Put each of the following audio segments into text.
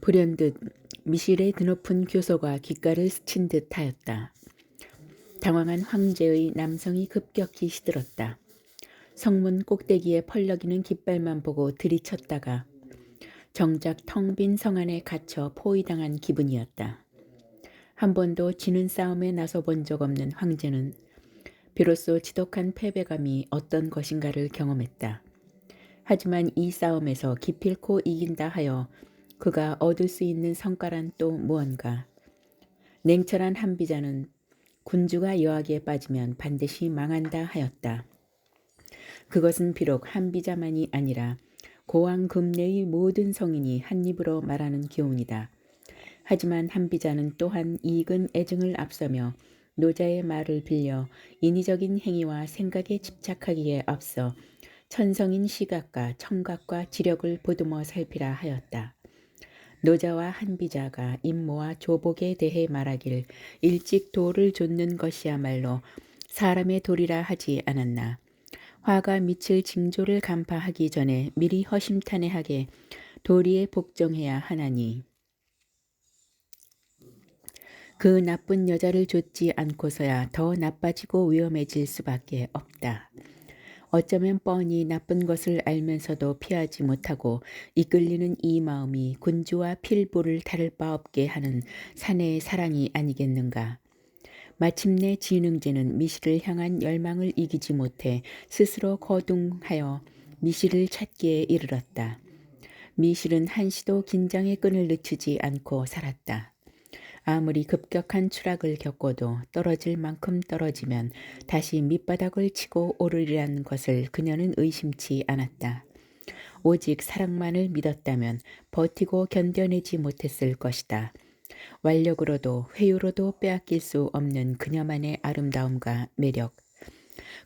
불현듯 미실의 드높은 교소가 귓가를 스친 듯하였다. 당황한 황제의 남성이 급격히 시들었다. 성문 꼭대기에 펄럭이는 깃발만 보고 들이쳤다가 정작 텅 빈 성 안에 갇혀 포위당한 기분이었다. 한 번도 지는 싸움에 나서 본 적 없는 황제는 비로소 지독한 패배감이 어떤 것인가를 경험했다. 하지만 이 싸움에서 기필코 이긴다 하여 그가 얻을 수 있는 성과란 또 무언가. 냉철한 한비자는 군주가 여하기에 빠지면 반드시 망한다 하였다. 그것은 비록 한비자만이 아니라 고왕 금내의 모든 성인이 한 입으로 말하는 교훈이다. 하지만 한비자는 또한 이익은 애증을 앞서며 노자의 말을 빌려 인위적인 행위와 생각에 집착하기에 앞서 천성인 시각과 청각과 지력을 보듬어 살피라 하였다. 노자와 한비자가 임모와 조복에 대해 말하길 일찍 도를 좇는 것이야말로 사람의 도리라 하지 않았나. 화가 미칠 징조를 간파하기 전에 미리 허심탄회하게 도리에 복종해야 하나니 그 나쁜 여자를 좇지 않고서야 더 나빠지고 위험해질 수밖에 없다. 어쩌면 뻔히 나쁜 것을 알면서도 피하지 못하고 이끌리는 이 마음이 군주와 필부를 다를 바 없게 하는 사내의 사랑이 아니겠는가. 마침내 진흥제는 미실을 향한 열망을 이기지 못해 스스로 거둥하여 미실을 찾기에 이르렀다. 미실은 한시도 긴장의 끈을 늦추지 않고 살았다. 아무리 급격한 추락을 겪어도 떨어질 만큼 떨어지면 다시 밑바닥을 치고 오르리라는 것을 그녀는 의심치 않았다. 오직 사랑만을 믿었다면 버티고 견뎌내지 못했을 것이다. 완력으로도 회유로도 빼앗길 수 없는 그녀만의 아름다움과 매력.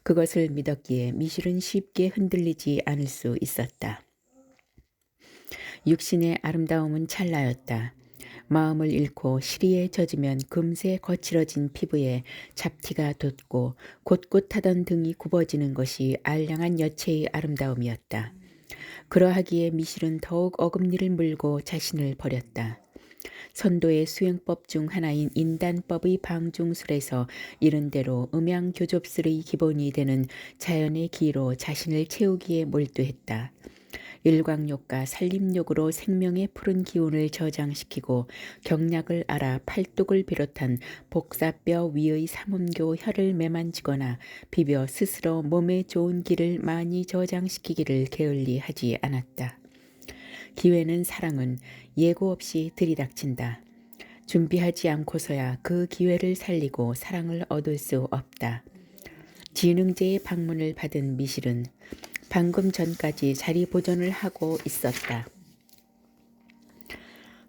그것을 믿었기에 미실은 쉽게 흔들리지 않을 수 있었다. 육신의 아름다움은 찰나였다. 마음을 잃고 시리에 젖으면 금세 거칠어진 피부에 잡티가 돋고 곳곳하던 등이 굽어지는 것이 알량한 여체의 아름다움이었다. 그러하기에 미실은 더욱 어금니를 물고 자신을 버렸다. 선도의 수행법 중 하나인 인단법의 방중술에서 이른대로 음양교접술의 기본이 되는 자연의 기로 자신을 채우기에 몰두했다. 일광욕과 살림욕으로 생명의 푸른 기운을 저장시키고 경략을 알아 팔뚝을 비롯한 복사뼈 위의 삼음교 혀를 매만지거나 비벼 스스로 몸에 좋은 기를 많이 저장시키기를 게을리하지 않았다. 기회는 사랑은 예고 없이 들이닥친다. 준비하지 않고서야 그 기회를 살리고 사랑을 얻을 수 없다. 진흥제의 방문을 받은 미실은 방금 전까지 자리 보존을 하고 있었다.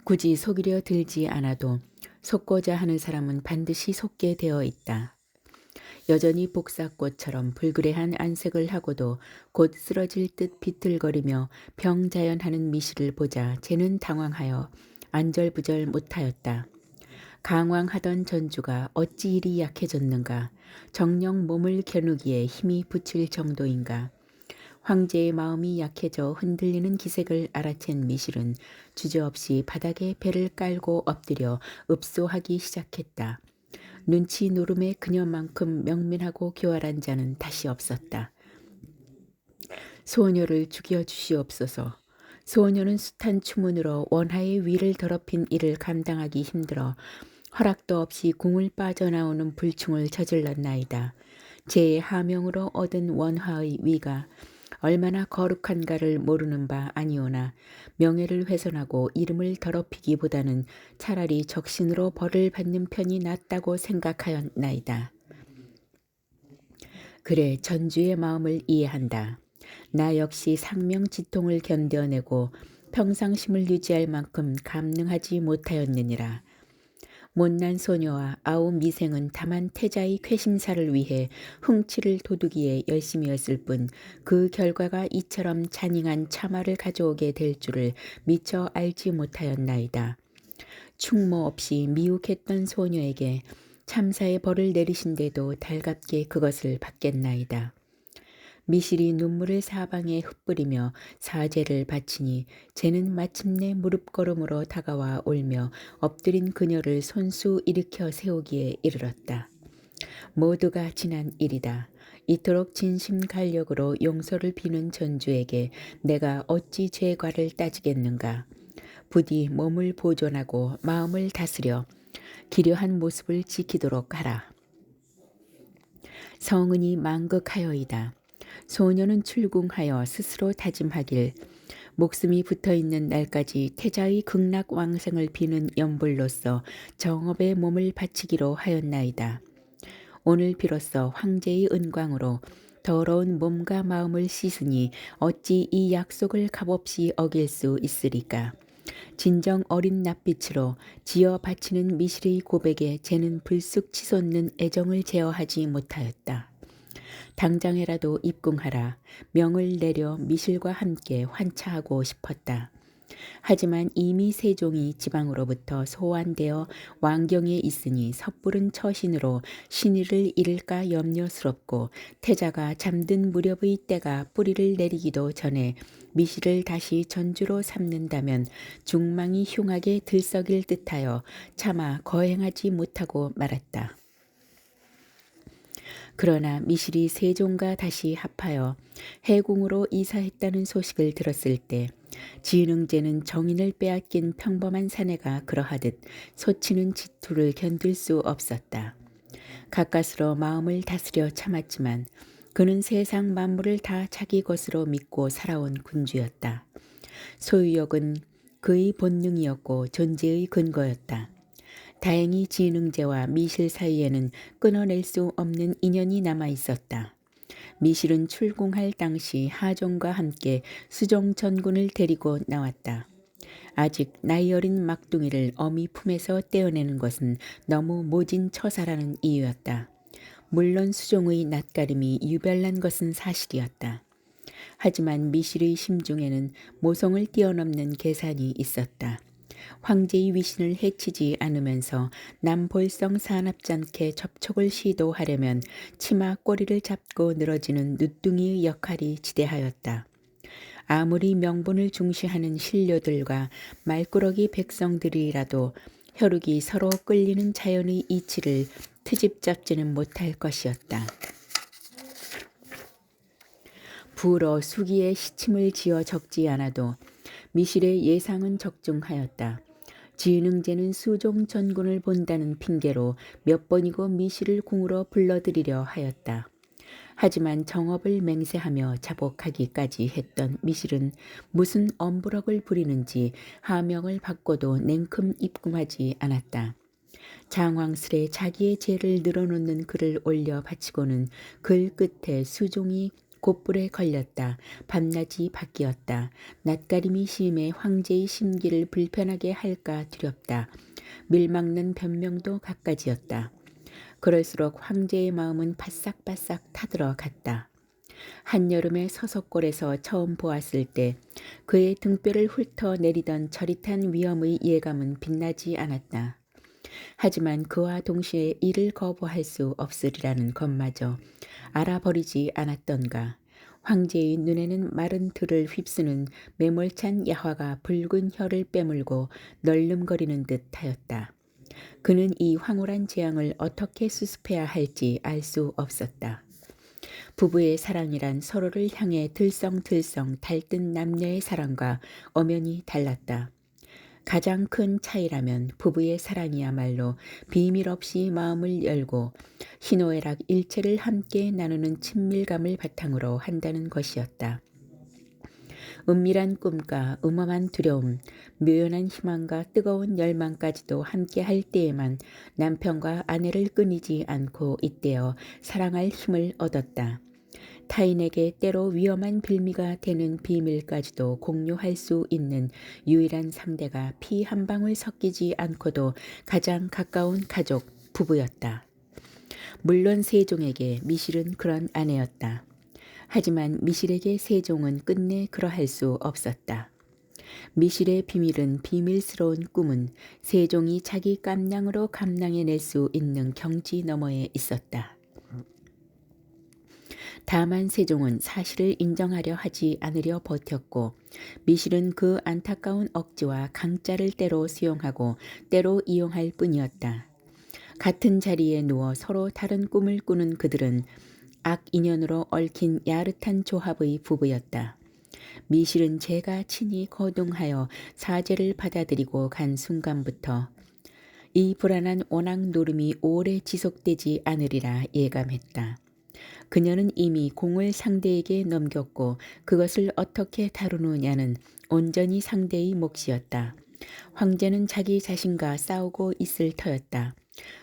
굳이 속이려 들지 않아도 속고자 하는 사람은 반드시 속게 되어 있다. 여전히 복사꽃처럼 불그레한 안색을 하고도 곧 쓰러질 듯 비틀거리며 병자연하는 미실을 보자 쟤는 당황하여 안절부절 못하였다. 강왕하던 전주가 어찌 이리 약해졌는가. 정녕 몸을 겨누기에 힘이 붙일 정도인가. 황제의 마음이 약해져 흔들리는 기색을 알아챈 미실은 주저없이 바닥에 배를 깔고 엎드려 읍소하기 시작했다. 눈치 노름에 그녀만큼 명민하고 교활한 자는 다시 없었다. 소녀를 죽여 주시옵소서. 소녀는 숱한 추문으로 원하의 위를 더럽힌 이를 감당하기 힘들어 허락도 없이 궁을 빠져나오는 불충을 저질렀나이다. 제 하명으로 얻은 원화의 위가 얼마나 거룩한가를 모르는 바 아니오나 명예를 훼손하고 이름을 더럽히기보다는 차라리 적신으로 벌을 받는 편이 낫다고 생각하였나이다. 그래, 전주의 마음을 이해한다. 나 역시 상명지통을 견뎌내고 평상심을 유지할 만큼 감능하지 못하였느니라. 못난 소녀와 아우 미생은 다만 태자의 쾌심사를 위해 흥치를 도두기에 열심이었을 뿐 그 결과가 이처럼 잔인한 참화를 가져오게 될 줄을 미처 알지 못하였나이다. 충모 없이 미혹했던 소녀에게 참사의 벌을 내리신데도 달갑게 그것을 받겠나이다. 미실이 눈물을 사방에 흩뿌리며 사죄를 바치니 쟤는 마침내 무릎걸음으로 다가와 울며 엎드린 그녀를 손수 일으켜 세우기에 이르렀다. 모두가 지난 일이다. 이토록 진심 간력으로 용서를 비는 전주에게 내가 어찌 죄과를 따지겠는가. 부디 몸을 보존하고 마음을 다스려 기려한 모습을 지키도록 하라. 성은이 망극하여이다. 소녀는 출궁하여 스스로 다짐하길 목숨이 붙어있는 날까지 태자의 극락왕생을 비는 연불로서 정업에 몸을 바치기로 하였나이다. 오늘 비로소 황제의 은광으로 더러운 몸과 마음을 씻으니 어찌 이 약속을 값없이 어길 수 있으리까. 진정 어린 낯빛으로 지어 바치는 미실의 고백에 쟤는 불쑥 치솟는 애정을 제어하지 못하였다. 당장에라도 입궁하라 명을 내려 미실과 함께 환차하고 싶었다. 하지만 이미 세종이 지방으로부터 소환되어 왕경에 있으니 섣부른 처신으로 신의를 잃을까 염려스럽고 태자가 잠든 무렵의 때가 뿌리를 내리기도 전에 미실을 다시 전주로 삼는다면 중망이 흉하게 들썩일 듯하여 차마 거행하지 못하고 말았다. 그러나 미실이 세종과 다시 합하여 해궁으로 이사했다는 소식을 들었을 때 진흥제는 정인을 빼앗긴 평범한 사내가 그러하듯 소치는 질투를 견딜 수 없었다. 가까스로 마음을 다스려 참았지만 그는 세상 만물을 다 자기 것으로 믿고 살아온 군주였다. 소유욕은 그의 본능이었고 존재의 근거였다. 다행히 진흥제와 미실 사이에는 끊어낼 수 없는 인연이 남아 있었다. 미실은 출궁할 당시 하종과 함께 수종 전군을 데리고 나왔다. 아직 나이 어린 막둥이를 어미 품에서 떼어내는 것은 너무 모진 처사라는 이유였다. 물론 수종의 낯가림이 유별난 것은 사실이었다. 하지만 미실의 심중에는 모성을 뛰어넘는 계산이 있었다. 황제의 위신을 해치지 않으면서 남볼성 사납잖게 접촉을 시도하려면 치마 꼬리를 잡고 늘어지는 누뚱이의 역할이 지대하였다. 아무리 명분을 중시하는 신료들과 말꾸러기 백성들이라도 혈육이 서로 끌리는 자연의 이치를 트집 잡지는 못할 것이었다. 부러 수기에 시침을 지어 적지 않아도 미실의 예상은 적중하였다. 진흥제는 수종 전군을 본다는 핑계로 몇 번이고 미실을 궁으로 불러들이려 하였다. 하지만 정업을 맹세하며 자복하기까지 했던 미실은 무슨 엄부럭을 부리는지 하명을 받고도 냉큼 입궁하지 않았다. 장황스레 자기의 죄를 늘어놓는 글을 올려 바치고는 글 끝에 수종이 곧불에 걸렸다. 밤낮이 바뀌었다. 낯가림이 심해 황제의 심기를 불편하게 할까 두렵다. 밀막는 변명도 갖가지였다. 그럴수록 황제의 마음은 바싹바싹 타들어갔다. 한여름에 서석골에서 처음 보았을 때 그의 등뼈를 훑어내리던 저릿한 위엄의 예감은 빛나지 않았다. 하지만 그와 동시에 이를 거부할 수 없으리라는 것마저 알아버리지 않았던가. 황제의 눈에는 마른 들을 휩쓰는 매몰찬 야화가 붉은 혀를 빼물고 널름거리는 듯 하였다. 그는 이 황홀한 재앙을 어떻게 수습해야 할지 알 수 없었다. 부부의 사랑이란 서로를 향해 들썽들썽 달뜬 남녀의 사랑과 엄연히 달랐다. 가장 큰 차이라면 부부의 사랑이야말로 비밀 없이 마음을 열고 희노애락 일체를 함께 나누는 친밀감을 바탕으로 한다는 것이었다. 은밀한 꿈과 음험한 두려움, 묘연한 희망과 뜨거운 열망까지도 함께 할 때에만 남편과 아내를 끊이지 않고 잇대어 사랑할 힘을 얻었다. 타인에게 때로 위험한 빌미가 되는 비밀까지도 공유할 수 있는 유일한 상대가 피 한 방울 섞이지 않고도 가장 가까운 가족, 부부였다. 물론 세종에게 미실은 그런 아내였다. 하지만 미실에게 세종은 끝내 그러할 수 없었다. 미실의 비밀은 비밀스러운 꿈은 세종이 자기 깜냥으로 감당해낼 수 있는 경지 너머에 있었다. 다만 세종은 사실을 인정하려 하지 않으려 버텼고 미실은 그 안타까운 억지와 강짜를 때로 수용하고 때로 이용할 뿐이었다. 같은 자리에 누워 서로 다른 꿈을 꾸는 그들은 악인연으로 얽힌 야릇한 조합의 부부였다. 미실은 제가 친히 거둥하여 사죄를 받아들이고 간 순간부터 이 불안한 원앙 노름이 오래 지속되지 않으리라 예감했다. 그녀는 이미 공을 상대에게 넘겼고 그것을 어떻게 다루느냐는 온전히 상대의 몫이었다. 황제는 자기 자신과 싸우고 있을 터였다.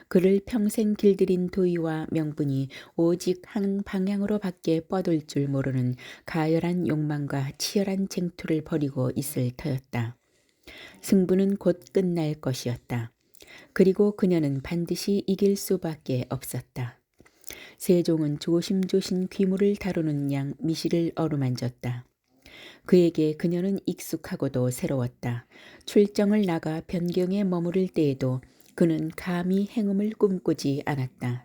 그를 평생 길들인 도의와 명분이 오직 한 방향으로밖에 뻗을 줄 모르는 가열한 욕망과 치열한 쟁투를 벌이고 있을 터였다. 승부는 곧 끝날 것이었다. 그리고 그녀는 반드시 이길 수밖에 없었다. 세종은 조심조심 귀물을 다루는 양 미실을 어루만졌다. 그에게 그녀는 익숙하고도 새로웠다. 출정을 나가 변경에 머무를 때에도 그는 감히 행음을 꿈꾸지 않았다.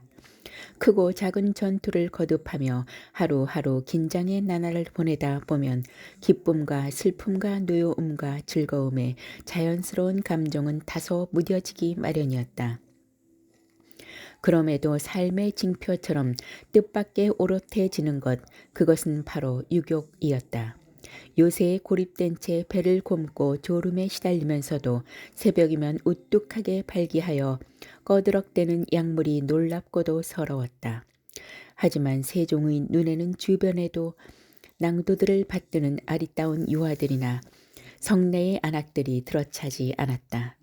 크고 작은 전투를 거듭하며 하루하루 긴장의 나날을 보내다 보면 기쁨과 슬픔과 노여움과 즐거움에 자연스러운 감정은 다소 무뎌지기 마련이었다. 그럼에도 삶의 징표처럼 뜻밖의 오롯해지는 것, 그것은 바로 유욕이었다. 요새에 고립된 채 배를 곪고 졸음에 시달리면서도 새벽이면 우뚝하게 발기하여 꺼드럭대는 약물이 놀랍고도 서러웠다. 하지만 세종의 눈에는 주변에도 낭도들을 받드는 아리따운 유아들이나 성내의 안악들이 들어차지 않았다.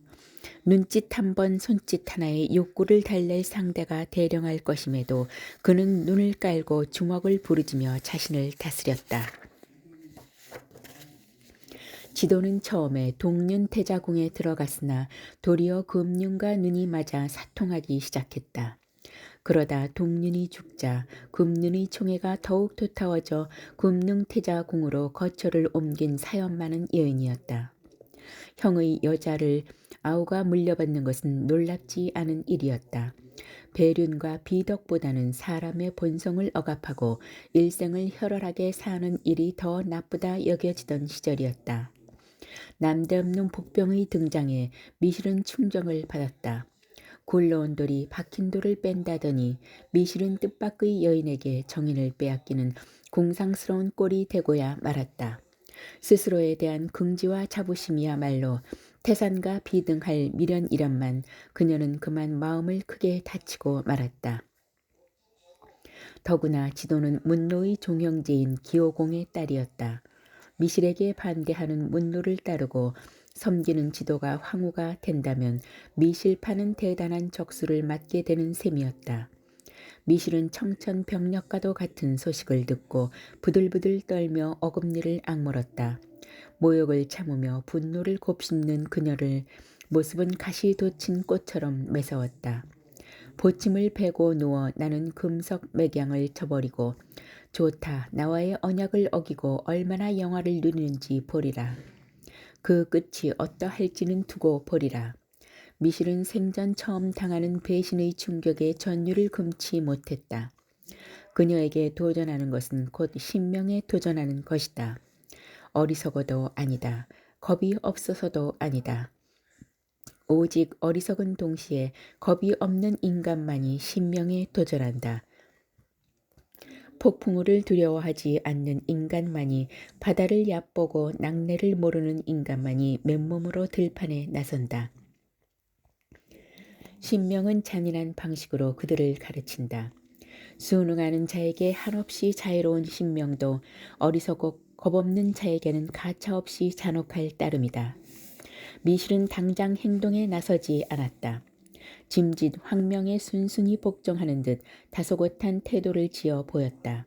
눈짓 한 번 손짓 하나에 욕구를 달랠 상대가 대령할 것임에도 그는 눈을 깔고 주먹을 부르짖며 자신을 다스렸다. 지도는 처음에 동륜태자궁에 들어갔으나 도리어 금륜과 눈이 맞아 사통하기 시작했다. 그러다 동륜이 죽자 금륜의 총애가 더욱 도타워져 금능태자궁으로 거처를 옮긴 사연 많은 여인이었다. 형의 여자를 아우가 물려받는 것은 놀랍지 않은 일이었다. 배륜과 비덕보다는 사람의 본성을 억압하고 일생을 혈혈하게 사는 일이 더 나쁘다 여겨지던 시절이었다. 남대없는 복병의 등장에 미실은 충정을 받았다. 굴러온 돌이 박힌 돌을 뺀다더니 미실은 뜻밖의 여인에게 정인을 빼앗기는 공상스러운 꼴이 되고야 말았다. 스스로에 대한 긍지와 자부심이야말로 태산과 비등할 미련이련만 그녀는 그만 마음을 크게 다치고 말았다. 더구나 지도는 문노의 종형제인 기호공의 딸이었다. 미실에게 반대하는 문노를 따르고 섬기는 지도가 황후가 된다면 미실파는 대단한 적수를 맞게 되는 셈이었다. 미실은 청천벽력과도 같은 소식을 듣고 부들부들 떨며 어금니를 악물었다. 모욕을 참으며 분노를 곱씹는 그녀를 모습은 가시 돋친 꽃처럼 매서웠다. 보침을 베고 누워 나는 금석 맥양을 쳐버리고 좋다 나와의 언약을 어기고 얼마나 영화를 누리는지 보리라. 그 끝이 어떠할지는 두고 보리라. 미실은 생전 처음 당하는 배신의 충격에 전율을 금치 못했다. 그녀에게 도전하는 것은 곧 신명에 도전하는 것이다. 어리석어도 아니다. 겁이 없어서도 아니다. 오직 어리석은 동시에 겁이 없는 인간만이 신명에 도전한다. 폭풍우를 두려워하지 않는 인간만이 바다를 얕보고 낙뢰를 모르는 인간만이 맨몸으로 들판에 나선다. 신명은 잔인한 방식으로 그들을 가르친다. 순응하는 자에게 한없이 자유로운 신명도 어리석고 겁없는 자에게는 가차없이 잔혹할 따름이다. 미실은 당장 행동에 나서지 않았다. 짐짓 황명에 순순히 복종하는 듯 다소곳한 태도를 지어 보였다.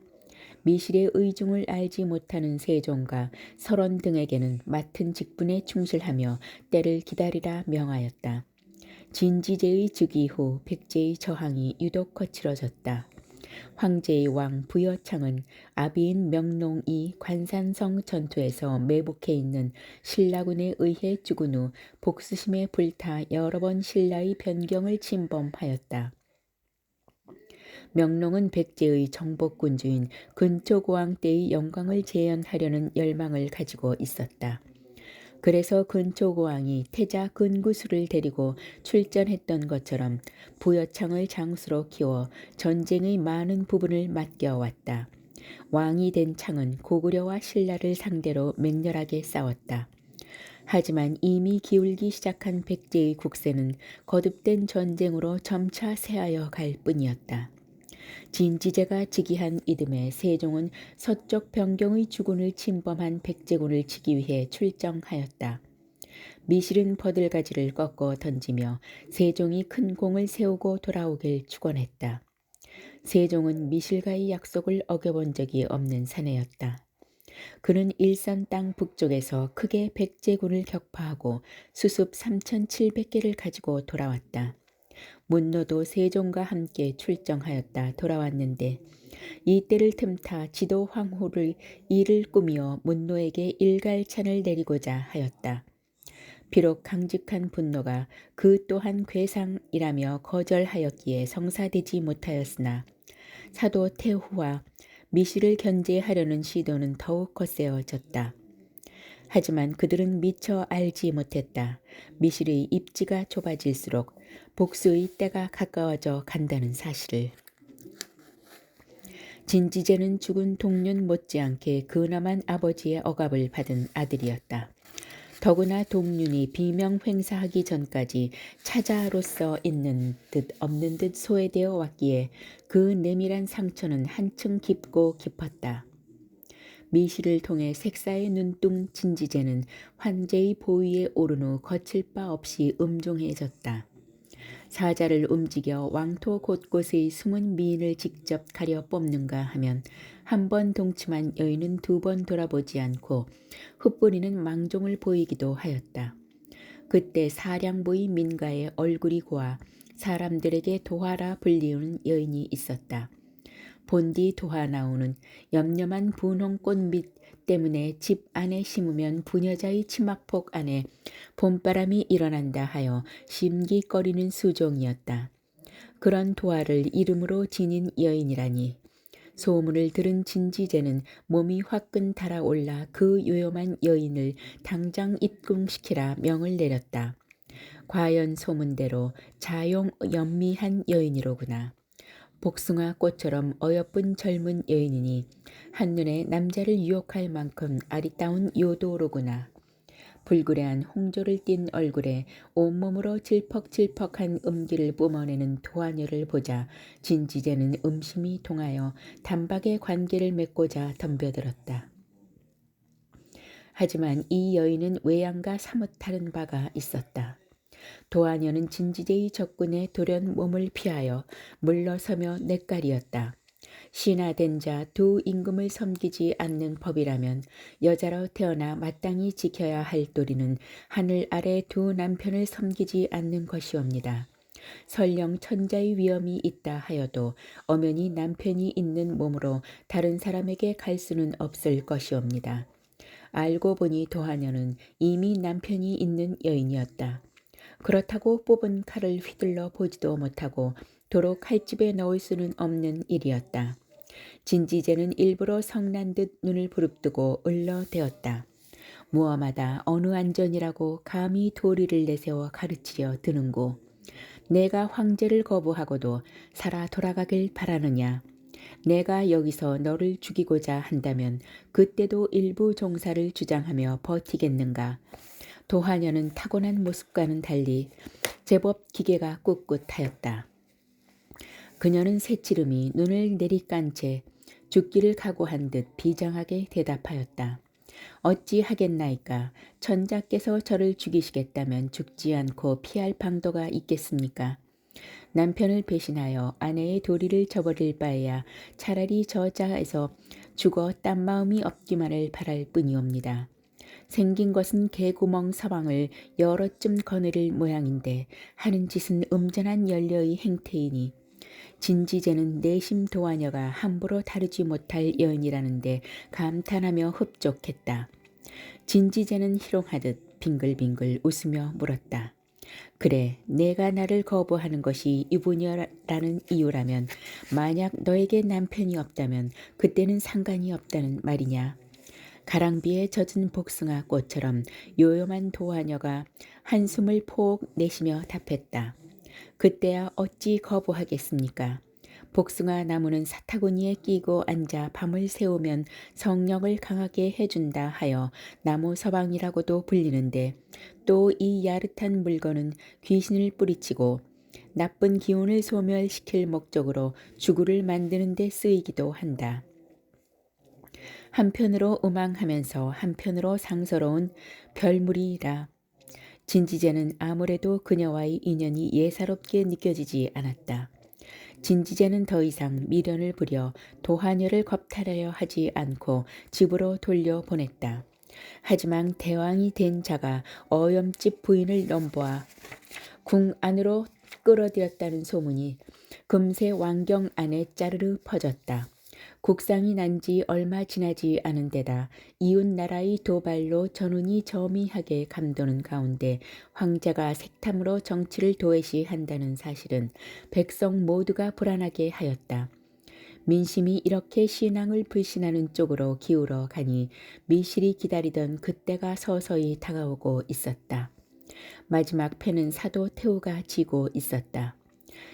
미실의 의중을 알지 못하는 세종과 설원 등에게는 맡은 직분에 충실하며 때를 기다리라 명하였다. 진지제의 즉위 후 백제의 저항이 유독 거칠어졌다. 황제의 왕 부여창은 아비인 명농이 관산성 전투에서 매복해 있는 신라군에 의해 죽은 후 복수심에 불타 여러 번 신라의 변경을 침범하였다. 명롱은 백제의 정복군주인 근초고왕 때의 영광을 재현하려는 열망을 가지고 있었다. 그래서 근초고왕이 태자 근구수를 데리고 출전했던 것처럼 부여창을 장수로 키워 전쟁의 많은 부분을 맡겨왔다. 왕이 된 창은 고구려와 신라를 상대로 맹렬하게 싸웠다. 하지만 이미 기울기 시작한 백제의 국세는 거듭된 전쟁으로 점차 쇠하여 갈 뿐이었다. 진지제가 즉위한 이듬해 세종은 서쪽 변경의 주군을 침범한 백제군을 치기 위해 출정하였다. 미실은 버들가지를 꺾어 던지며 세종이 큰 공을 세우고 돌아오길 축원했다. 세종은 미실과의 약속을 어겨본 적이 없는 사내였다. 그는 일선 땅 북쪽에서 크게 백제군을 격파하고 수습 3,700개를 가지고 돌아왔다. 문노도 세종과 함께 출정하였다 돌아왔는데 이때를 틈타 지도 황후를 이를 꾸미어 문노에게 일갈찬을 내리고자 하였다. 비록 강직한 분노가 그 또한 괴상이라며 거절하였기에 성사되지 못하였으나 사도 태후와 미실을 견제하려는 시도는 더욱 거세어졌다. 하지만 그들은 미처 알지 못했다. 미실의 입지가 좁아질수록 복수의 때가 가까워져 간다는 사실을. 진지제는 죽은 동륜 못지않게 근엄한 아버지의 억압을 받은 아들이었다. 더구나 동륜이 비명 횡사하기 전까지 차자로서 있는 듯 없는 듯 소외되어 왔기에 그 내밀한 상처는 한층 깊고 깊었다. 미실을 통해 색사의 눈뚱 진지제는 황제의 보위에 오른 후 거칠 바 없이 음종해졌다. 사자를 움직여 왕토 곳곳의 숨은 미인을 직접 가려 뽑는가 하면 한 번 동침한 여인은 두 번 돌아보지 않고 흩뿌리는 망종을 보이기도 하였다. 그때 사량부의 민가의 얼굴이 고와 사람들에게 도화라 불리우는 여인이 있었다. 본디 도화 나오는 염염한 분홍꽃밑 때문에 집 안에 심으면 부녀자의 치막폭 안에 봄바람이 일어난다 하여 심기거리는 수종이었다. 그런 도화를 이름으로 지닌 여인이라니. 소문을 들은 진지제는 몸이 화끈 달아올라 그 요염한 여인을 당장 입궁시키라 명을 내렸다. 과연 소문대로 자용 연미한 여인이로구나. 복숭아 꽃처럼 어여쁜 젊은 여인이니 한눈에 남자를 유혹할 만큼 아리따운 요도로구나. 불그레한 홍조를 띤 얼굴에 온몸으로 질퍽질퍽한 음기를 뿜어내는 도화녀를 보자 진지제는 음심이 동하여 단박에 관계를 맺고자 덤벼들었다. 하지만 이 여인은 외양과 사뭇 다른 바가 있었다. 도화녀는 진지제의 적군의 돌연 몸을 피하여 물러서며 냇가리였다. 신하된 자 두 임금을 섬기지 않는 법이라면 여자로 태어나 마땅히 지켜야 할 도리는 하늘 아래 두 남편을 섬기지 않는 것이옵니다. 설령 천자의 위엄이 있다 하여도 엄연히 남편이 있는 몸으로 다른 사람에게 갈 수는 없을 것이옵니다. 알고 보니 도하녀는 이미 남편이 있는 여인이었다. 그렇다고 뽑은 칼을 휘둘러 보지도 못하고 도로 칼집에 넣을 수는 없는 일이었다. 진지제는 일부러 성난 듯 눈을 부릅뜨고 을러대었다. 무엄하다 어느 안전이라고 감히 도리를 내세워 가르치려 드는고. 내가 황제를 거부하고도 살아 돌아가길 바라느냐. 내가 여기서 너를 죽이고자 한다면 그때도 일부 종사를 주장하며 버티겠는가. 도하녀는 타고난 모습과는 달리 제법 기계가 꿋꿋하였다. 그녀는 새치름이 눈을 내리깐 채 죽기를 각오한 듯 비장하게 대답하였다. 어찌 하겠나이까. 천자께서 저를 죽이시겠다면 죽지 않고 피할 방도가 있겠습니까? 남편을 배신하여 아내의 도리를 저버릴 바에야 차라리 저 자에서 죽어 딴 마음이 없기만을 바랄 뿐이옵니다. 생긴 것은 개구멍 사방을 여러 쯤 거느릴 모양인데 하는 짓은 음전한 연려의 행태이니 진지제는 내심 도하녀가 함부로 다루지 못할 여인이라는데 감탄하며 흡족했다. 진지제는 희롱하듯 빙글빙글 웃으며 물었다. 그래, 내가 나를 거부하는 것이 유부녀라는 이유라면 만약 너에게 남편이 없다면 그때는 상관이 없다는 말이냐. 가랑비에 젖은 복숭아 꽃처럼 요염한 도화녀가 한숨을 폭 내쉬며 답했다. 그때야 어찌 거부하겠습니까? 복숭아 나무는 사타구니에 끼고 앉아 밤을 새우면 성령을 강하게 해준다 하여 나무 서방이라고도 불리는데 또 이 야릇한 물건은 귀신을 뿌리치고 나쁜 기운을 소멸시킬 목적으로 주구를 만드는 데 쓰이기도 한다. 한편으로 음앙하면서 한편으로 상서로운 별물이라. 진지재는 아무래도 그녀와의 인연이 예사롭게 느껴지지 않았다. 진지재는 더 이상 미련을 부려 도하녀를 겁탈하려 하지 않고 집으로 돌려보냈다. 하지만 대왕이 된 자가 어염집 부인을 넘보아 궁 안으로 끌어들였다는 소문이 금세 왕경 안에 짜르르 퍼졌다. 국상이 난 지 얼마 지나지 않은 데다 이웃 나라의 도발로 전운이 저미하게 감도는 가운데 황제가 색탐으로 정치를 도외시한다는 사실은 백성 모두가 불안하게 하였다. 민심이 이렇게 신앙을 불신하는 쪽으로 기울어 가니 미실이 기다리던 그때가 서서히 다가오고 있었다. 마지막 패는 사도 태우가 지고 있었다.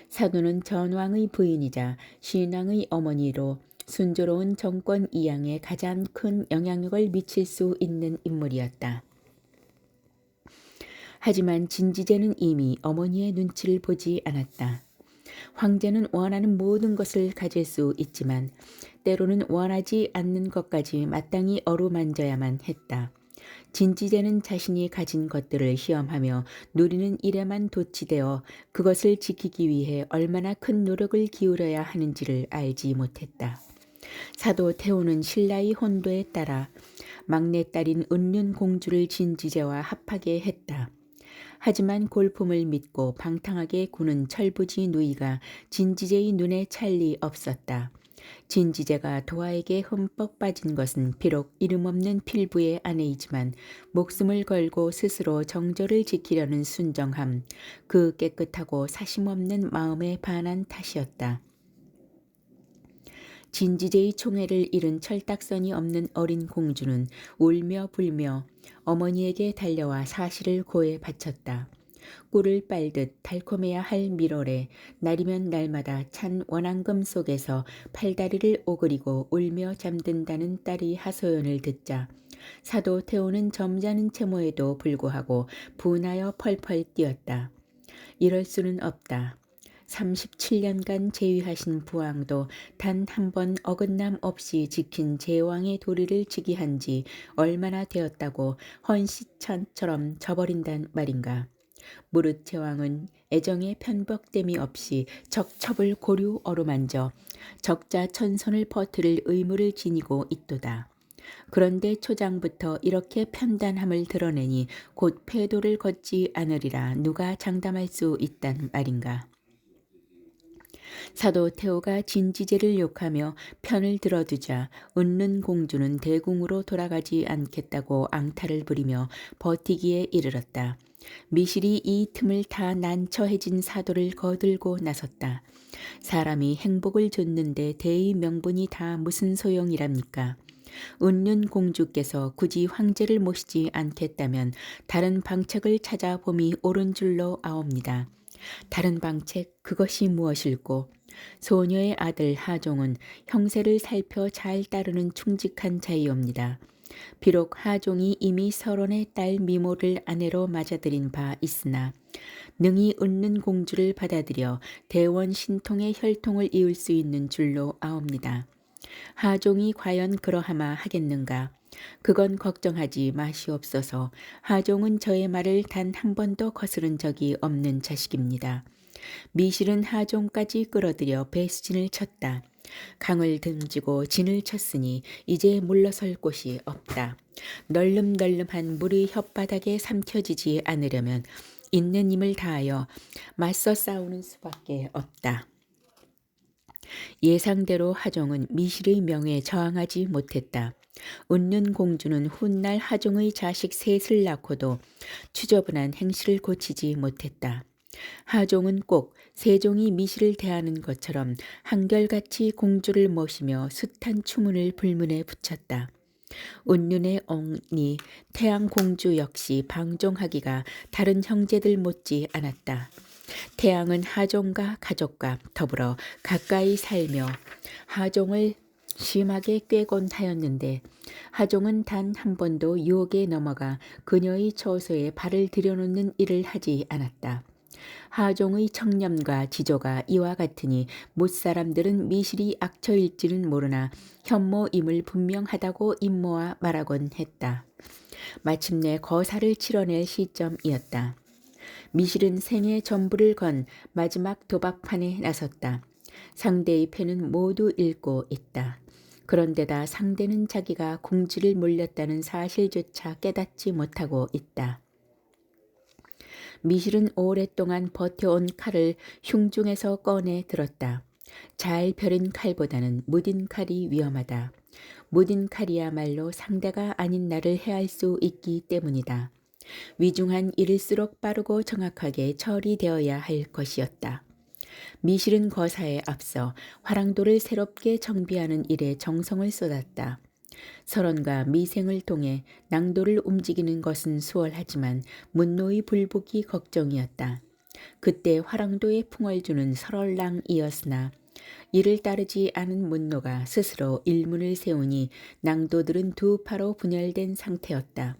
사도는 전왕의 부인이자 신왕의 어머니로 순조로운 정권 이양에 가장 큰 영향력을 미칠 수 있는 인물이었다. 하지만 진지재는 이미 어머니의 눈치를 보지 않았다. 황제는 원하는 모든 것을 가질 수 있지만 때로는 원하지 않는 것까지 마땅히 어루만져야만 했다. 진지재는 자신이 가진 것들을 시험하며 누리는 일에만 도취되어 그것을 지키기 위해 얼마나 큰 노력을 기울여야 하는지를 알지 못했다. 사도 태우는 신라의 혼도에 따라 막내딸인 은륜 공주를 진지재와 합하게 했다. 하지만 골품을 믿고 방탕하게 구는 철부지 누이가 진지재의 눈에 찰 리 없었다. 진지재가 도화에게 흠뻑 빠진 것은 비록 이름 없는 필부의 아내이지만 목숨을 걸고 스스로 정절을 지키려는 순정함, 그 깨끗하고 사심없는 마음에 반한 탓이었다. 진지재의 총애를 잃은 철딱선이 없는 어린 공주는 울며 불며 어머니에게 달려와 사실을 고해 바쳤다. 꿀을 빨듯 달콤해야 할 밀월에 날이면 날마다 찬 원앙금 속에서 팔다리를 오그리고 울며 잠든다는 딸의 하소연을 듣자 사도 태우는 점잖은 채모에도 불구하고 분하여 펄펄 뛰었다. 이럴 수는 없다. 37년간 제위하신 부왕도 단 한 번 어긋남 없이 지킨 제왕의 도리를 지기한 지 얼마나 되었다고 헌시찬처럼 저버린단 말인가. 무릇 제왕은 애정의 편벽됨이 없이 적첩을 고류 어루만져 적자천선을 퍼뜨릴 의무를 지니고 있도다. 그런데 초장부터 이렇게 편단함을 드러내니 곧 패도를 걷지 않으리라 누가 장담할 수 있단 말인가. 사도 태호가 진지재를 욕하며 편을 들어두자 은른 공주는 대궁으로 돌아가지 않겠다고 앙탈을 부리며 버티기에 이르렀다. 미실이 이 틈을 타 난처해진 사도를 거들고 나섰다. 사람이 행복을 줬는데 대의 명분이 다 무슨 소용이랍니까? 은륜 공주께서 굳이 황제를 모시지 않겠다면 다른 방책을 찾아봄이 옳은 줄로 아옵니다. 다른 방책 그것이 무엇일꼬? 소녀의 아들 하종은 형세를 살펴 잘 따르는 충직한 자이옵니다. 비록 하종이 이미 설원의 딸 미모를 아내로 맞아들인 바 있으나 능히 은는 공주를 받아들여 대원 신통의 혈통을 이을 수 있는 줄로 아옵니다. 하종이 과연 그러하마 하겠는가? 그건 걱정하지 마시옵소서. 하종은 저의 말을 단 한 번도 거스른 적이 없는 자식입니다. 미실은 하종까지 끌어들여 배수진을 쳤다. 강을 등지고 진을 쳤으니 이제 물러설 곳이 없다. 널름널름한 물이 혓바닥에 삼켜지지 않으려면 있는 힘을 다하여 맞서 싸우는 수밖에 없다. 예상대로 하종은 미실의 명에 저항하지 못했다. 웃는 공주는 훗날 하종의 자식 셋을 낳고도 추저분한 행실을 고치지 못했다. 하종은 꼭 세종이 미실을 대하는 것처럼 한결같이 공주를 모시며 숱한 추문을 불문에 붙였다. 운륜의 언니 태양공주 역시 방종하기가 다른 형제들 못지 않았다. 태양은 하종과 가족과 더불어 가까이 살며 하종을 심하게 꾀곤 하였는데 하종은 단 한 번도 유혹에 넘어가 그녀의 처소에 발을 들여놓는 일을 하지 않았다. 하종의 청렴과 지조가 이와 같으니 못사람들은 미실이 악처일지는 모르나 현모임을 분명하다고 임모와 말하곤 했다. 마침내 거사를 치러낼 시점이었다. 미실은 생의 전부를 건 마지막 도박판에 나섰다. 상대의 패는 모두 읽고 있다. 그런데다 상대는 자기가 궁지를 몰렸다는 사실조차 깨닫지 못하고 있다. 미실은 오랫동안 버텨온 칼을 흉중에서 꺼내 들었다. 잘 벼린 칼보다는 무딘 칼이 위험하다. 무딘 칼이야말로 상대가 아닌 나를 해할 수 있기 때문이다. 위중한 일일수록 빠르고 정확하게 처리되어야 할 것이었다. 미실은 거사에 앞서 화랑도를 새롭게 정비하는 일에 정성을 쏟았다. 설원과 미생을 통해 낭도를 움직이는 것은 수월하지만 문노의 불복이 걱정이었다. 그때 화랑도에 풍을 주는 설월랑이었으나 이를 따르지 않은 문노가 스스로 일문을 세우니 낭도들은 두 파로 분열된 상태였다.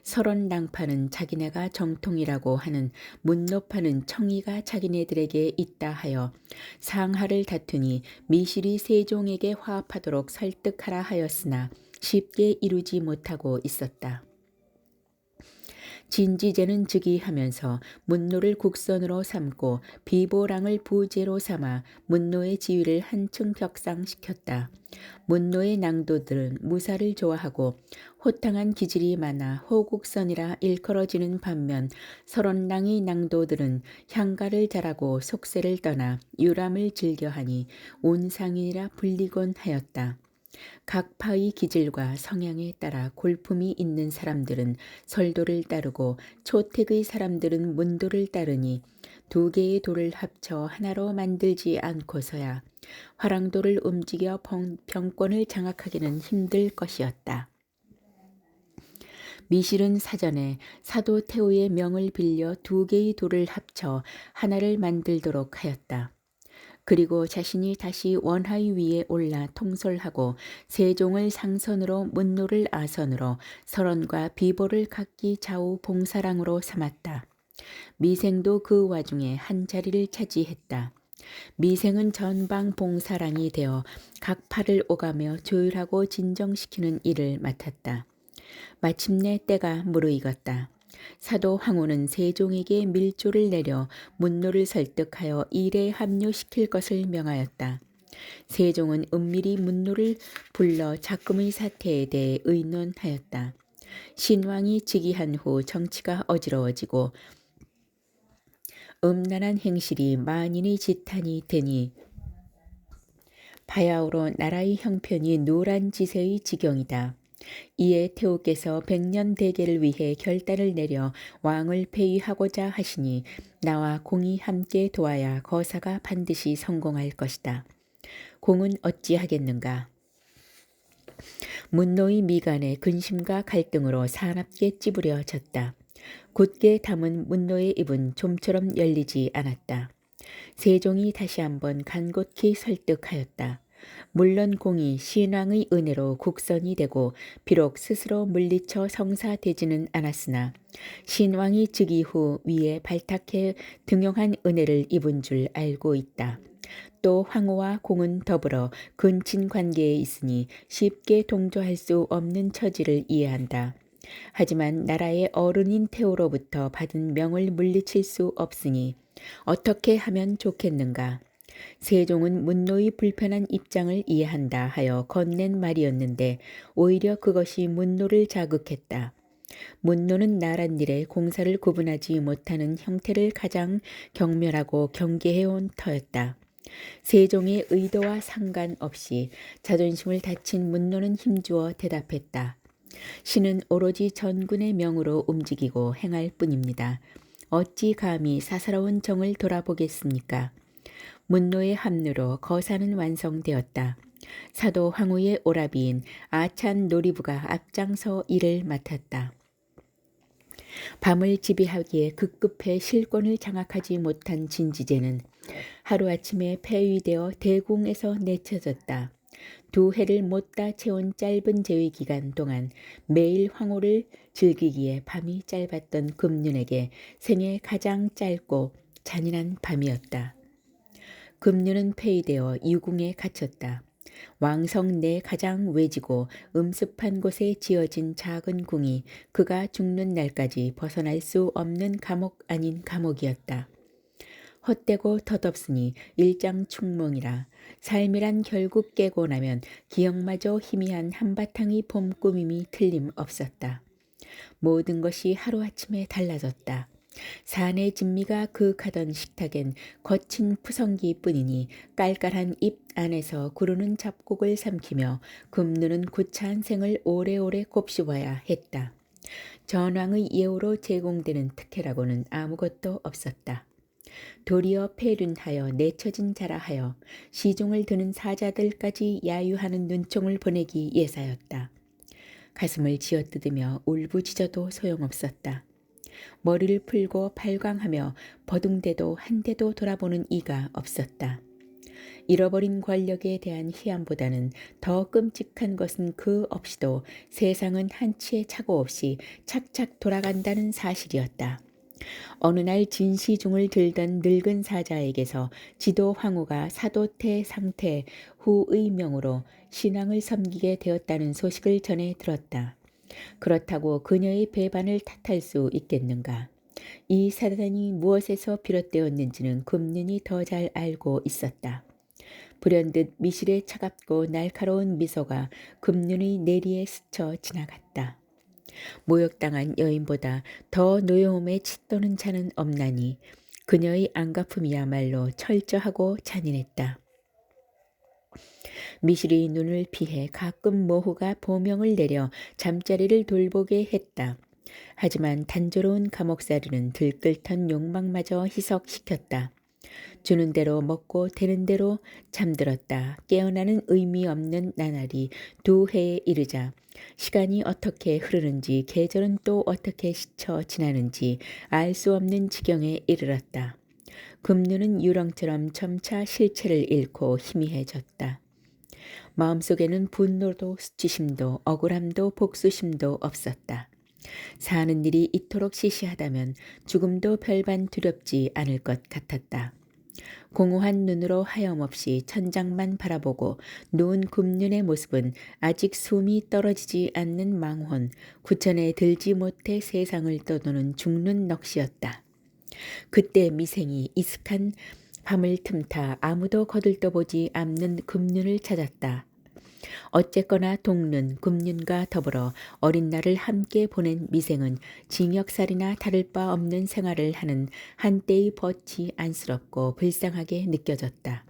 설원랑파는 자기네가 정통이라고 하는 문노파는 청의가 자기네들에게 있다 하여 상하를 다투니 미실이 세종에게 화합하도록 설득하라 하였으나 쉽게 이루지 못하고 있었다. 진지제는 즉위하면서 문노를 국선으로 삼고 비보랑을 부제로 삼아 문노의 지위를 한층 격상시켰다. 문노의 낭도들은 무사를 좋아하고 호탕한 기질이 많아 호국선이라 일컬어지는 반면 설원랑의 낭도들은 향가를 잘하고 속세를 떠나 유람을 즐겨하니 온상인이라 불리곤 하였다. 각 파의 기질과 성향에 따라 골품이 있는 사람들은 설도를 따르고 초택의 사람들은 문도를 따르니 두 개의 도를 합쳐 하나로 만들지 않고서야 화랑도를 움직여 병권을 장악하기는 힘들 것이었다. 미실은 사전에 사도 태우의 명을 빌려 두 개의 도를 합쳐 하나를 만들도록 하였다. 그리고 자신이 다시 원하의 위에 올라 통솔하고 세종을 상선으로 문노를 아선으로 설원과 비보를 각기 좌우 봉사랑으로 삼았다. 미생도 그 와중에 한 자리를 차지했다. 미생은 전방 봉사랑이 되어 각 팔을 오가며 조율하고 진정시키는 일을 맡았다. 마침내 때가 무르익었다. 사도 황후는 세종에게 밀조를 내려 문노를 설득하여 일에 합류시킬 것을 명하였다. 세종은 은밀히 문노를 불러 작금의 사태에 대해 의논하였다. 신왕이 즉위한 후 정치가 어지러워지고 음란한 행실이 만인의 지탄이 되니 바야흐로 나라의 형편이 노란 지세의 지경이다. 이에 태우께서 백년 대계를 위해 결단을 내려 왕을 폐위하고자 하시니 나와 공이 함께 도와야 거사가 반드시 성공할 것이다. 공은 어찌하겠는가? 문노의 미간에 근심과 갈등으로 사납게 찌부려졌다. 굳게 담은 문노의 입은 좀처럼 열리지 않았다. 세종이 다시 한번 간곡히 설득하였다. 물론 공이 신왕의 은혜로 국선이 되고 비록 스스로 물리쳐 성사되지는 않았으나 신왕이 즉위 후 위에 발탁해 등용한 은혜를 입은 줄 알고 있다. 또 황후와 공은 더불어 근친 관계에 있으니 쉽게 동조할 수 없는 처지를 이해한다. 하지만 나라의 어른인 태우로부터 받은 명을 물리칠 수 없으니 어떻게 하면 좋겠는가? 세종은 문노의 불편한 입장을 이해한다 하여 건넨 말이었는데 오히려 그것이 문노를 자극했다. 문노는 나랏일에 공사를 구분하지 못하는 형태를 가장 경멸하고 경계해온 터였다. 세종의 의도와 상관없이 자존심을 다친 문노는 힘주어 대답했다. 신은 오로지 전군의 명으로 움직이고 행할 뿐입니다. 어찌 감히 사사로운 정을 돌아보겠습니까? 문노의 합류로 거사는 완성되었다. 사도 황후의 오라비인 아찬 노리부가 앞장서 일을 맡았다. 밤을 지배하기에 급급해 실권을 장악하지 못한 진지제는 하루아침에 폐위되어 대궁에서 내쳐졌다. 2해를 못다 채운 짧은 재위 기간 동안 매일 황후를 즐기기에 밤이 짧았던 금륜에게 생애 가장 짧고 잔인한 밤이었다. 금륜은 폐위되어 유궁에 갇혔다. 왕성 내 가장 외지고 음습한 곳에 지어진 작은 궁이 그가 죽는 날까지 벗어날 수 없는 감옥 아닌 감옥이었다. 헛되고 덧없으니 일장충몽이라. 삶이란 결국 깨고 나면 기억마저 희미한 한바탕의 봄꾸밈이 틀림없었다. 모든 것이 하루아침에 달라졌다. 산의 진미가 그윽하던 식탁엔 거친 푸성기뿐이니 깔깔한 입 안에서 구르는 잡곡을 삼키며 금누는 구차한 생을 오래오래 곱씹어야 했다. 전왕의 예우로 제공되는 특혜라고는 아무것도 없었다. 도리어 폐륜하여 내처진 자라 하여 시중을 드는 사자들까지 야유하는 눈총을 보내기 예사였다. 가슴을 쥐어뜯으며 울부짖어도 소용없었다. 머리를 풀고 발광하며 버둥대도 한 대도 돌아보는 이가 없었다. 잃어버린 권력에 대한 희함보다는 더 끔찍한 것은 그 없이도 세상은 한치의 착오 없이 착착 돌아간다는 사실이었다. 어느 날 진시중을 들던 늙은 사자에게서 지도 황후가 사도태 상태 후의 명으로 신앙을 섬기게 되었다는 소식을 전해 들었다. 그렇다고 그녀의 배반을 탓할 수 있겠는가? 이 사단이 무엇에서 비롯되었는지는 금륜이 더 잘 알고 있었다. 불현듯 미실의 차갑고 날카로운 미소가 금륜의 내리에 스쳐 지나갔다. 모욕당한 여인보다 더 노여움에 치도는 자는 없나니 그녀의 안갚음이야말로 철저하고 잔인했다. 미실의 눈을 피해 가끔 모후가 보명을 내려 잠자리를 돌보게 했다. 하지만 단조로운 감옥살이는 들끓던 욕망마저 희석시켰다. 주는 대로 먹고 되는 대로 잠들었다. 깨어나는 의미 없는 나날이 2해에 이르자 시간이 어떻게 흐르는지 계절은 또 어떻게 스쳐 지나는지 알 수 없는 지경에 이르렀다. 금륜은 유령처럼 점차 실체를 잃고 희미해졌다. 마음속에는 분노도 수치심도 억울함도 복수심도 없었다. 사는 일이 이토록 시시하다면 죽음도 별반 두렵지 않을 것 같았다. 공허한 눈으로 하염없이 천장만 바라보고 누운 금륜의 모습은 아직 숨이 떨어지지 않는 망혼, 구천에 들지 못해 세상을 떠도는 죽는 넋이었다. 그때 미생이 이슥한 밤을 틈타 아무도 거들떠보지 않는 금륜을 찾았다. 어쨌거나 동륜, 금륜과 더불어 어린 날을 함께 보낸 미생은 징역살이나 다를 바 없는 생활을 하는 한때의 벗이 안쓰럽고 불쌍하게 느껴졌다.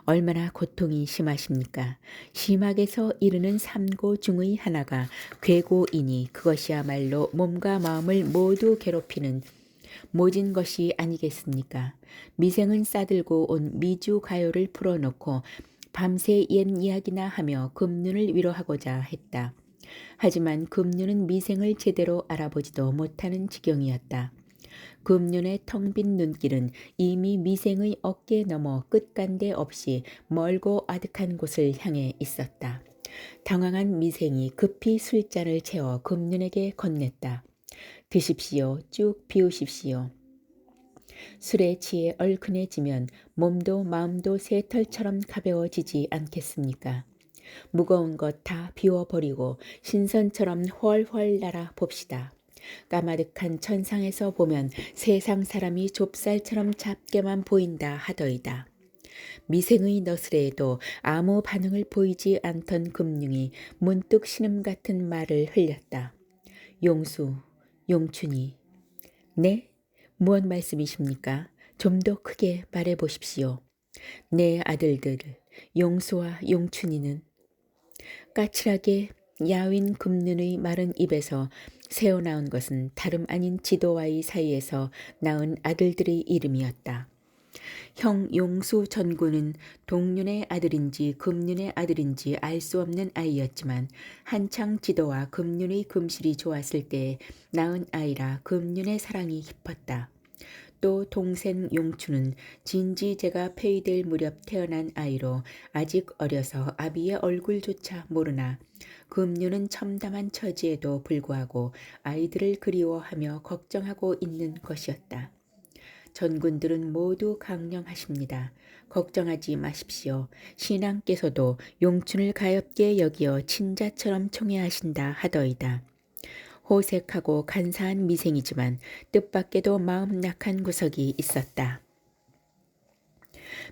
얼마나 고통이 심하십니까? 심하게서 이르는 삼고 중의 하나가 괴고이니 그것이야말로 몸과 마음을 모두 괴롭히는 모진 것이 아니겠습니까? 미생은 싸들고 온 미주 가요를 풀어놓고 밤새 옛 이야기나 하며 금륜을 위로하고자 했다. 하지만 금륜은 미생을 제대로 알아보지도 못하는 지경이었다. 금륜의 텅 빈 눈길은 이미 미생의 어깨 너머 끝간데 없이 멀고 아득한 곳을 향해 있었다. 당황한 미생이 급히 술잔을 채워 금륜에게 건넸다. 드십시오. 쭉 비우십시오. 술에 취해 얼큰해지면 몸도 마음도 새털처럼 가벼워지지 않겠습니까? 무거운 것 다 비워버리고 신선처럼 훨훨 날아 봅시다. 까마득한 천상에서 보면 세상 사람이 좁쌀처럼 작게만 보인다 하더이다. 미생의 너스레에도 아무 반응을 보이지 않던 금융이 문득 신음 같은 말을 흘렸다. 용수, 용춘이. 네? 무엇 말씀이십니까? 좀 더 크게 말해 보십시오. 내 아들들 용수와 용춘이는 까칠하게 야윈 금눈의 마른 입에서 새어나온 것은 다름 아닌 지도와의 사이에서 낳은 아들들의 이름이었다. 형 용수 전구는 동륜의 아들인지 금륜의 아들인지 알 수 없는 아이였지만 한창 지도와 금륜의 금실이 좋았을 때에 낳은 아이라 금륜의 사랑이 깊었다. 또 동생 용추는 진지제가 폐위될 무렵 태어난 아이로 아직 어려서 아비의 얼굴조차 모르나 금륜은 첨담한 처지에도 불구하고 아이들을 그리워하며 걱정하고 있는 것이었다. 전군들은 모두 강령하십니다. 걱정하지 마십시오. 신앙께서도 용춘을 가엾게 여기어 친자처럼 총애하신다 하더이다. 호색하고 간사한 미생이지만 뜻밖에도 마음 약한 구석이 있었다.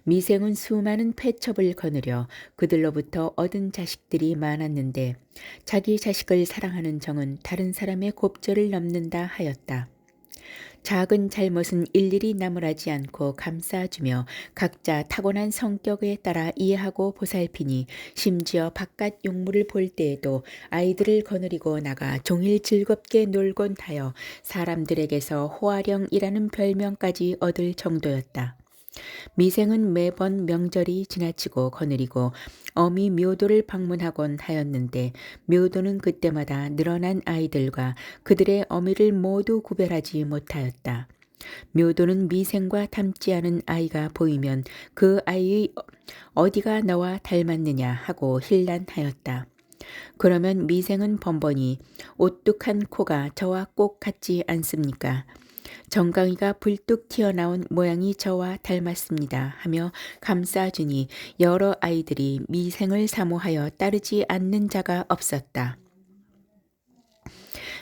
미생은 수많은 패첩을 거느려 그들로부터 얻은 자식들이 많았는데 자기 자식을 사랑하는 정은 다른 사람의 곱절을 넘는다 하였다. 작은 잘못은 일일이 나무라지 않고 감싸주며 각자 타고난 성격에 따라 이해하고 보살피니 심지어 바깥 용물을 볼 때에도 아이들을 거느리고 나가 종일 즐겁게 놀곤 하여 사람들에게서 호아령이라는 별명까지 얻을 정도였다. 미생은 매번 명절이 지나치고 거느리고 어미 묘도를 방문하곤 하였는데 묘도는 그때마다 늘어난 아이들과 그들의 어미를 모두 구별하지 못하였다. 묘도는 미생과 닮지 않은 아이가 보이면 그 아이의 어디가 너와 닮았느냐 하고 힐난하였다. 그러면 미생은 번번이 오뚝한 코가 저와 꼭 같지 않습니까? 정강이가 불뚝 튀어나온 모양이 저와 닮았습니다 하며 감싸주니 여러 아이들이 미생을 사모하여 따르지 않는 자가 없었다.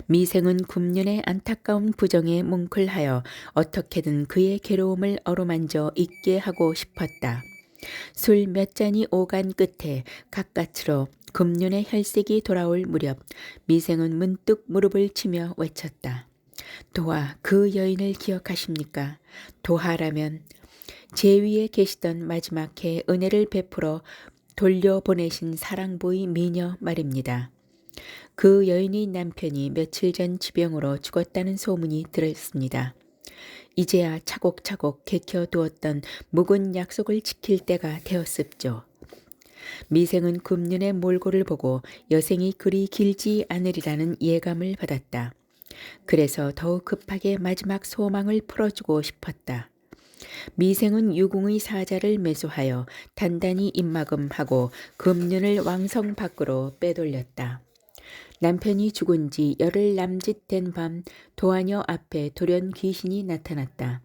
미생은 금륜의 안타까운 부정에 뭉클하여 어떻게든 그의 괴로움을 어루만져 잊게 하고 싶었다. 술 몇 잔이 오간 끝에 가까스로 금륜의 혈색이 돌아올 무렵 미생은 문득 무릎을 치며 외쳤다. 도하, 그 여인을 기억하십니까? 도하라면 제 위에 계시던 마지막 해 은혜를 베풀어 돌려보내신 사랑보이 미녀 말입니다. 그 여인의 남편이 며칠 전 지병으로 죽었다는 소문이 들었습니다. 이제야 차곡차곡 개켜두었던 묵은 약속을 지킬 때가 되었습죠. 미생은 금륜의 몰골을 보고 여생이 그리 길지 않으리라는 예감을 받았다. 그래서 더욱 급하게 마지막 소망을 풀어주고 싶었다. 미생은 유궁의 사자를 매수하여 단단히 입막음하고 금륜을 왕성 밖으로 빼돌렸다. 남편이 죽은 지 열흘 남짓된 밤 도하녀 앞에 돌연 귀신이 나타났다.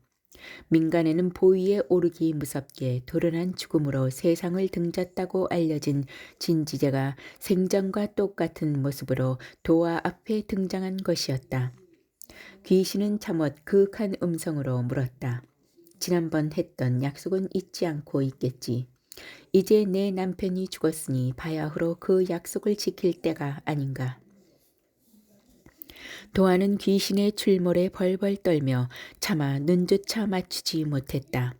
민간에는 보위에 오르기 무섭게 도련한 죽음으로 세상을 등졌다고 알려진 진지제가 생전과 똑같은 모습으로 도화 앞에 등장한 것이었다. 귀신은 참옷 그윽한 음성으로 물었다. 지난번 했던 약속은 잊지 않고 있겠지. 이제 내 남편이 죽었으니 바야흐로 그 약속을 지킬 때가 아닌가. 도하는 귀신의 출몰에 벌벌 떨며 차마 눈조차 맞추지 못했다.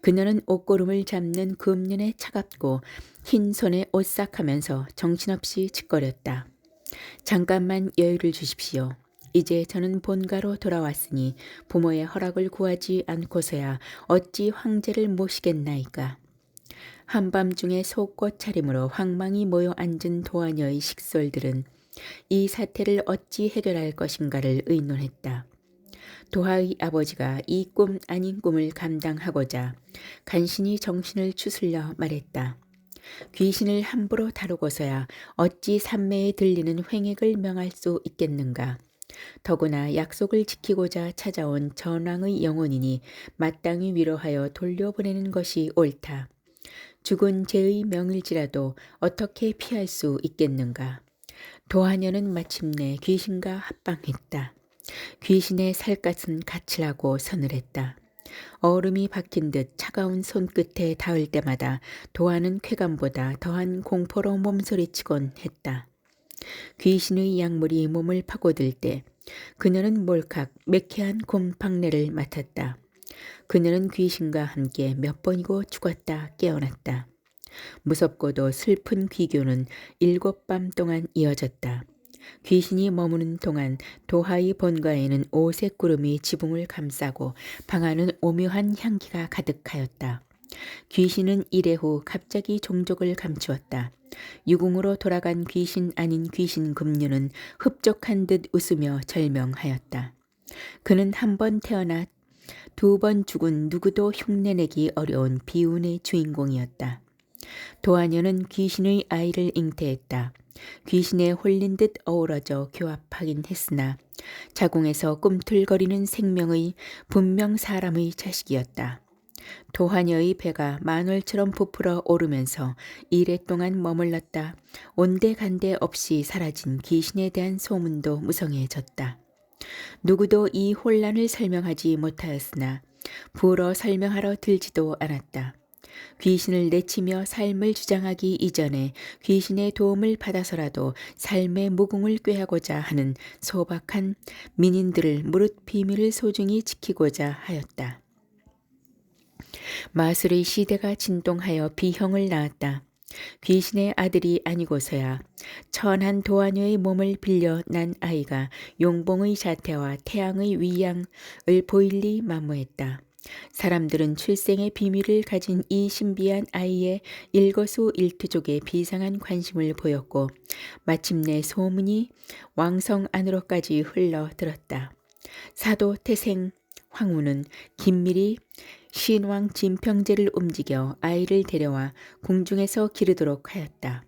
그녀는 옷고름을 잡는 금륜에 차갑고 흰 손에 오싹하면서 정신없이 짓거렸다. 잠깐만 여유를 주십시오. 이제 저는 본가로 돌아왔으니 부모의 허락을 구하지 않고서야 어찌 황제를 모시겠나이까. 한밤중에 속꽃 차림으로 황망히 모여 앉은 도하녀의 식솔들은 이 사태를 어찌 해결할 것인가를 의논했다. 도하의 아버지가 이 꿈 아닌 꿈을 감당하고자 간신히 정신을 추스려 말했다. 귀신을 함부로 다루고서야 어찌 산매에 들리는 횡액을 명할 수 있겠는가. 더구나 약속을 지키고자 찾아온 전왕의 영혼이니 마땅히 위로하여 돌려보내는 것이 옳다. 죽은 죄의 명일지라도 어떻게 피할 수 있겠는가. 도하녀는 마침내 귀신과 합방했다. 귀신의 살갗은 가칠하고 서늘했다. 얼음이 박힌 듯 차가운 손끝에 닿을 때마다 도하는 쾌감보다 더한 공포로 몸소리치곤 했다. 귀신의 약물이 몸을 파고들 때 그녀는 몰칵 매캐한 곰팡내를 맡았다. 그녀는 귀신과 함께 몇 번이고 죽었다 깨어났다. 무섭고도 슬픈 귀교는 7밤 동안 이어졌다. 귀신이 머무는 동안 도하의 본가에는 오색 구름이 지붕을 감싸고 방 안은 오묘한 향기가 가득하였다. 귀신은 일회 후 갑자기 종족을 감추었다. 유궁으로 돌아간 귀신 아닌 귀신 금류는 흡족한 듯 웃으며 절명하였다. 그는 한 번 태어나 2번 죽은 누구도 흉내내기 어려운 비운의 주인공이었다. 도하녀는 귀신의 아이를 잉태했다. 귀신에 홀린 듯 어우러져 교합하긴 했으나 자궁에서 꿈틀거리는 생명의 분명 사람의 자식이었다. 도하녀의 배가 만월처럼 부풀어 오르면서 이래 동안 머물렀다. 온데간데 없이 사라진 귀신에 대한 소문도 무성해졌다. 누구도 이 혼란을 설명하지 못하였으나 불어 설명하러 들지도 않았다. 귀신을 내치며 삶을 주장하기 이전에 귀신의 도움을 받아서라도 삶의 무궁을 꾀하고자 하는 소박한 민인들을 무릇 비밀을 소중히 지키고자 하였다. 마술의 시대가 진동하여 비형을 낳았다. 귀신의 아들이 아니고서야 천한 도하녀의 몸을 빌려 난 아이가 용봉의 자태와 태양의 위양을 보일리 만무했다. 사람들은 출생의 비밀을 가진 이 신비한 아이의 일거수일투족에 비상한 관심을 보였고 마침내 소문이 왕성 안으로까지 흘러들었다. 사도 태생 황후는 긴밀히 신왕 진평제를 움직여 아이를 데려와 궁중에서 기르도록 하였다.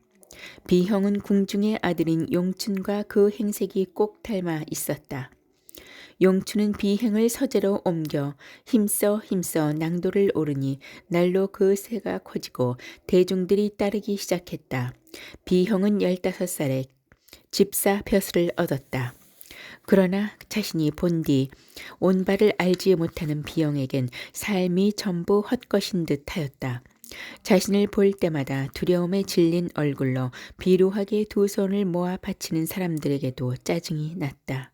비형은 궁중의 아들인 용춘과 그 행색이 꼭 닮아 있었다. 용춘은 비행을 서재로 옮겨 힘써 낭도를 오르니 날로 그 새가 커지고 대중들이 따르기 시작했다. 비형은 15살에 집사 벼슬을 얻었다. 그러나 자신이 본 뒤 온바를 알지 못하는 비형에겐 삶이 전부 헛것인 듯 하였다. 자신을 볼 때마다 두려움에 질린 얼굴로 비루하게 2 손을 모아 바치는 사람들에게도 짜증이 났다.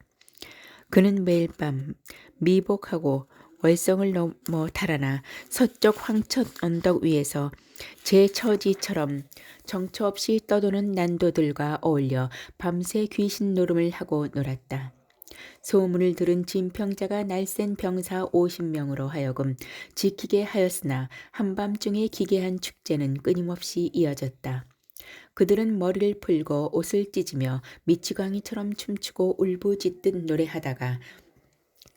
그는 매일 밤 미복하고 월성을 넘어 달아나 서쪽 황천 언덕 위에서 제 처지처럼 정처 없이 떠도는 난도들과 어울려 밤새 귀신 노름을 하고 놀았다. 소문을 들은 진평자가 날쌘 병사 50명으로 하여금 지키게 하였으나 한밤중에 기괴한 축제는 끊임없이 이어졌다. 그들은 머리를 풀고 옷을 찢으며 미치광이처럼 춤추고 울부짖듯 노래하다가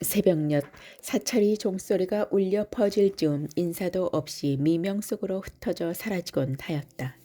새벽녘 사찰이 종소리가 울려 퍼질 즈음 인사도 없이 미명 속으로 흩어져 사라지곤 하였다.